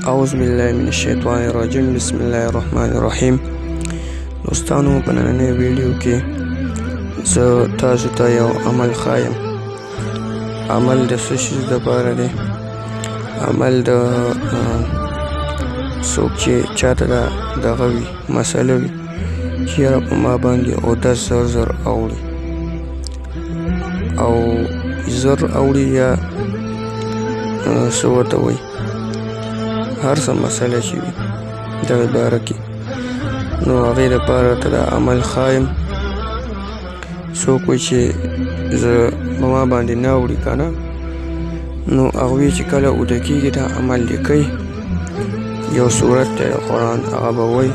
اعوذ بالله من الشیطان الرجیم. بسم الله الرحمن الرحیم. دوستانو، په نننۍ ویډیو کې زه تاسو ته یو عمل ښایم. عمل د څه شي دپاره دی؟ عمل د څوک چې چاته دغه وي مسله وي چې یاره په ما باندې اودس زر اوړي او زر اوړي یا څه ورته وایي، هر څه مسله چې وي دغې باره کې، نو هغې دپاره ته دا عمل ښایم. څوک وایي چې زه په ما باندې نه اوړي که نه، نو هغوی چې کله اوده کېږي دا عمل لیکئ، یو صورت دی د قرآن هغه به وایي،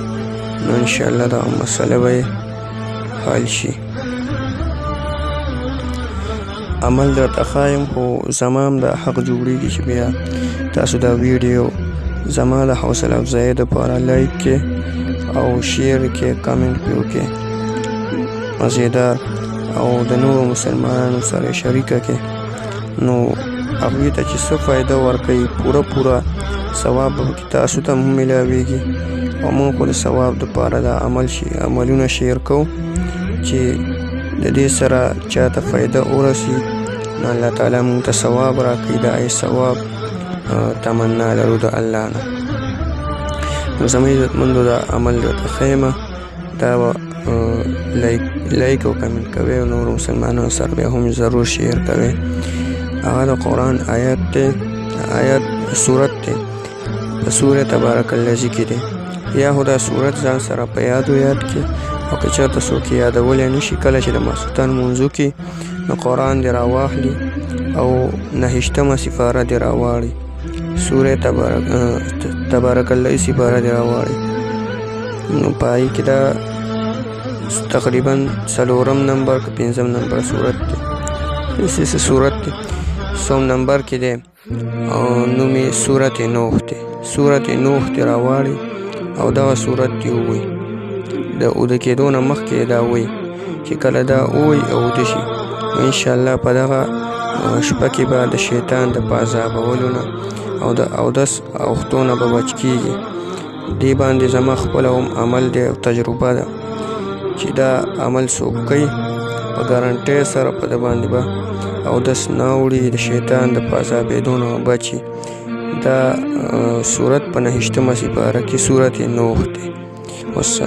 نو انشاءالله دغه مسله به حل شي. عمل درته ښایم، خو زما هم دا حق جوړېږي چې بیا تاسو دا ویډیو زما د حوصله افزایۍ دپاره لایک کې او شیر کې، کامنټ پې وکړئ مزیدار، او د نورو مسلمانانو سره شریکه کې، نو هغوی ته چې څه فایده ورکوي پوره ثواب به پکې تاسو ته هم میلاویږي، او موږ خو د ثواب دپاره دا عملونه شیر کوو چې د دې سره چاته فایده ورسي، نو الله تعالی موږ ته ثواب راکوي. د هغې ثواب تمنا لرو د الله نه. نو زما عزتمندو دا عمل درته ښیمه، دا به لایک او کمنټ کوئ، او نورو مسلمانانو سره بیا هم ضرور شیر کوئ. هغه د قرآن آیت دی، صورت دی، په سوره تبارک الذی کې دی. یا خو دا صورت ځان سره په یاد کې، او که چېرته څوک یادولی نه شي، کله چې د ماسخوتن لمونځو کې نو قرآن دې راواخلي او 9مه سپاره دې راواړي، سوره تبارک الذی سپاره دې راواړي، نو په هغې کې دا تقریبا 4 نمبر که 5 نمبر صورت دی، داسې صورت دی. 100 نمبر کې دی او نوم یې سورت نوح دی. سورت نوح دې راواړي او دغه صورت دې ووایي. د اوده کېدو نه مخکې دا وایي چې کله دا ووایي او اوده شي، نو انشاءالله په دغه شپه کې به د شیطان د په عذابولو نه او د اودس اوښتو نه به بچ کېږي. دې باندې زما خپله هم عمل دی او تجربه ده چې دا عمل څوک کوي په ګارنټۍ سره په ده باندې به اودس نه اوړي، د شیطان د په عذابېدو نه بچي. دا صورت په 9مه سپاره کې صورت نوح دی. والسلام.